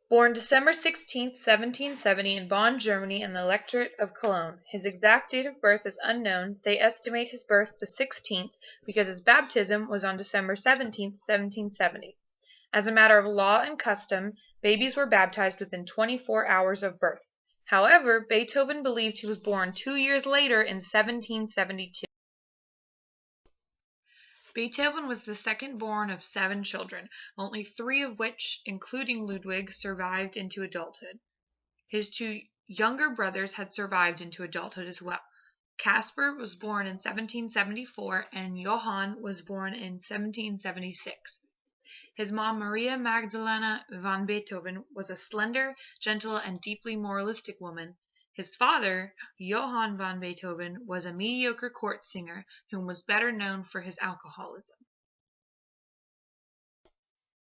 Born December 16, 1770 in Bonn, Germany and the Electorate of Cologne. His exact date of birth is unknown. They estimate his birth the 16th because his baptism was on December 17, 1770. As a matter of law and custom, babies were baptized within 24 hours of birth. However, Beethoven believed he was born 2 years later in 1772. Beethoven was the second born of 7 children, only 3 of which, including Ludwig, survived into adulthood. His 2 younger brothers had survived into adulthood as well. Caspar was born in 1774 and Johann was born in 1776. His mom, Maria Magdalena van Beethoven, was a slender, gentle, and deeply moralistic woman. His father, Johann van Beethoven, was a mediocre court singer who was better known for his alcoholism.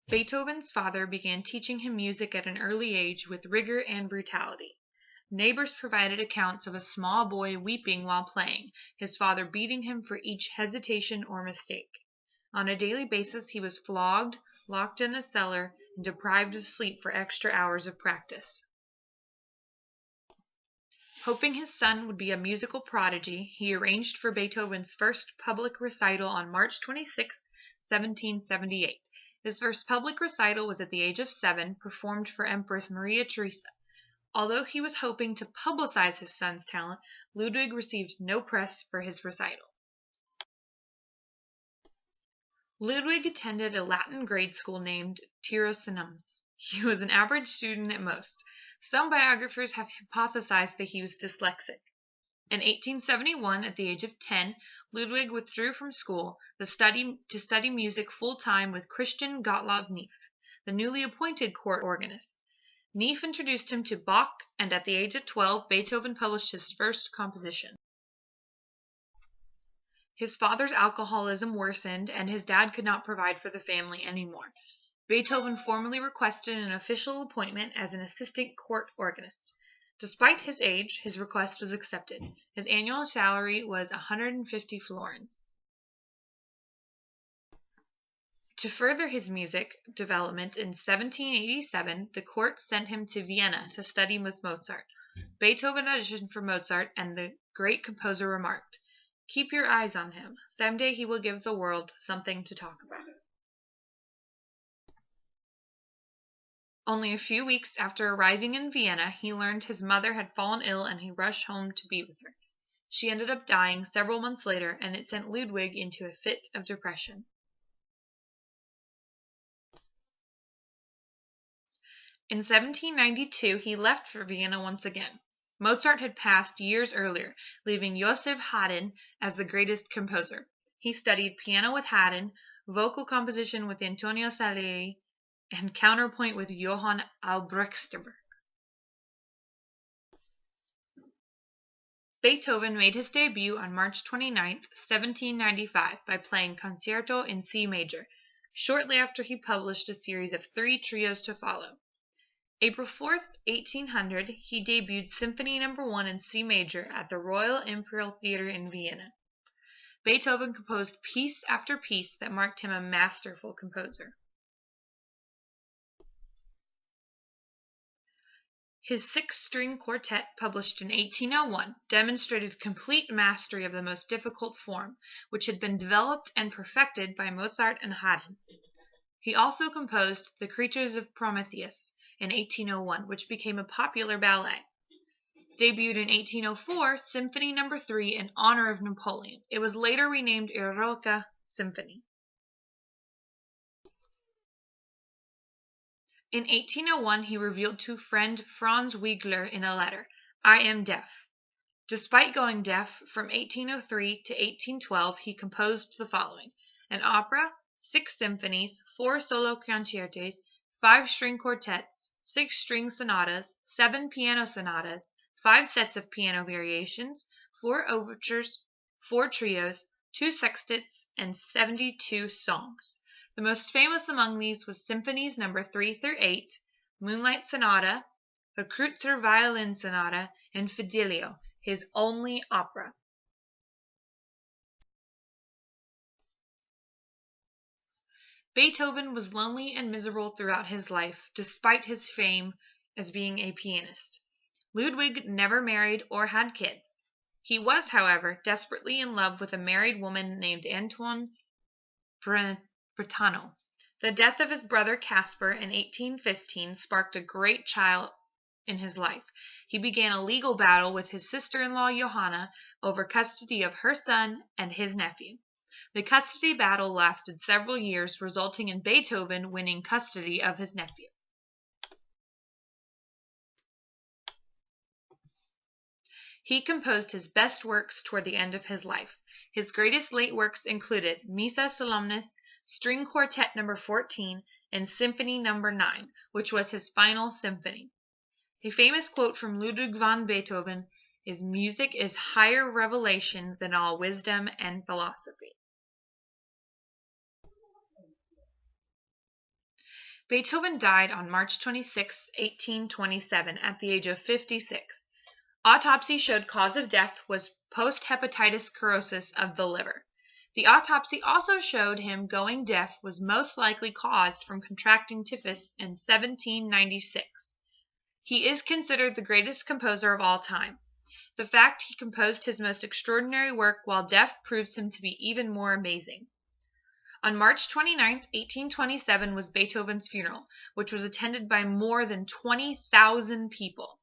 Beethoven's father began teaching him music at an early age with rigor and brutality. Neighbors provided accounts of a small boy weeping while playing, his father beating him for each hesitation or mistake. On a daily basis he was flogged, locked in a cellar, and deprived of sleep for extra hours of practice. Hoping his son would be a musical prodigy, he arranged for Beethoven's first public recital on March 26, 1778. His first public recital was at the age of 7, performed for Empress Maria Theresa. Although he was hoping to publicize his son's talent, Ludwig received no press for his recital. Ludwig attended a Latin grade school named Tirosinum. He was an average student at most. Some biographers have hypothesized that he was dyslexic. In 1871, at the age of 10, Ludwig withdrew from school to study music full-time with Christian Gottlob Neef, the newly appointed court organist. Neef introduced him to Bach, and at the age of 12, Beethoven published his first composition. His father's alcoholism worsened, and his dad could not provide for the family anymore. Beethoven formally requested an official appointment as an assistant court organist. Despite his age, his request was accepted. His annual salary was 150 florins. To further his music development in 1787, the court sent him to Vienna to study with Mozart. Beethoven auditioned for Mozart, and the great composer remarked, "Keep your eyes on him. Someday he will give the world something to talk about." Only a few weeks after arriving in Vienna, he learned his mother had fallen ill and he rushed home to be with her. She ended up dying several months later, and it sent Ludwig into a fit of depression. In 1792, he left for Vienna once again. Mozart had passed years earlier, leaving Joseph Haydn as the greatest composer. He studied piano with Haydn, vocal composition with Antonio Salieri, and counterpoint with Johann Albrechtsberg. Beethoven made his debut on March 29, 1795, by playing Concerto in C major, shortly after he published a series of 3 trios to follow. April 4, 1800, he debuted Symphony No. 1 in C major at the Royal Imperial Theatre in Vienna. Beethoven composed piece after piece that marked him a masterful composer. His 6-string quartet, published in 1801, demonstrated complete mastery of the most difficult form, which had been developed and perfected by Mozart and Haydn. He also composed The Creatures of Prometheus in 1801, which became a popular ballet. Debuted in 1804, Symphony No. 3 in honor of Napoleon. It was later renamed Eroica Symphony. In 1801, he revealed to friend Franz Wiegler in a letter, "I am deaf." Despite going deaf, from 1803 to 1812 he composed the following: an opera, 6 symphonies, 4 solo concertos, 5 string quartets, 6 string sonatas, 7 piano sonatas, 5 sets of piano variations, 4 overtures, 4 trios, 2 sextets, and 72 songs. The most famous among these was Symphonies No. 3 through 8, Moonlight Sonata, the Kreutzer Violin Sonata, and Fidelio, his only opera. Beethoven was lonely and miserable throughout his life, despite his fame as being a pianist. Ludwig never married or had kids. He was, however, desperately in love with a married woman named Antoine Bretano. The death of his brother Caspar in 1815 sparked a great child in his life. He began a legal battle with his sister-in-law Johanna over custody of her son and his nephew. The custody battle lasted several years, resulting in Beethoven winning custody of his nephew. He composed his best works toward the end of his life. His greatest late works included Missa Solemnis, String Quartet No. 14, and Symphony No. 9, which was his final symphony. A famous quote from Ludwig van Beethoven is, "Music is higher revelation than all wisdom and philosophy." Beethoven died on March 26, 1827, at the age of 56. Autopsy showed cause of death was post-hepatitis cirrhosis of the liver. The autopsy also showed him going deaf was most likely caused from contracting typhus in 1796. He is considered the greatest composer of all time. The fact he composed his most extraordinary work while deaf proves him to be even more amazing. On March 29, 1827 was Beethoven's funeral, which was attended by more than 20,000 people.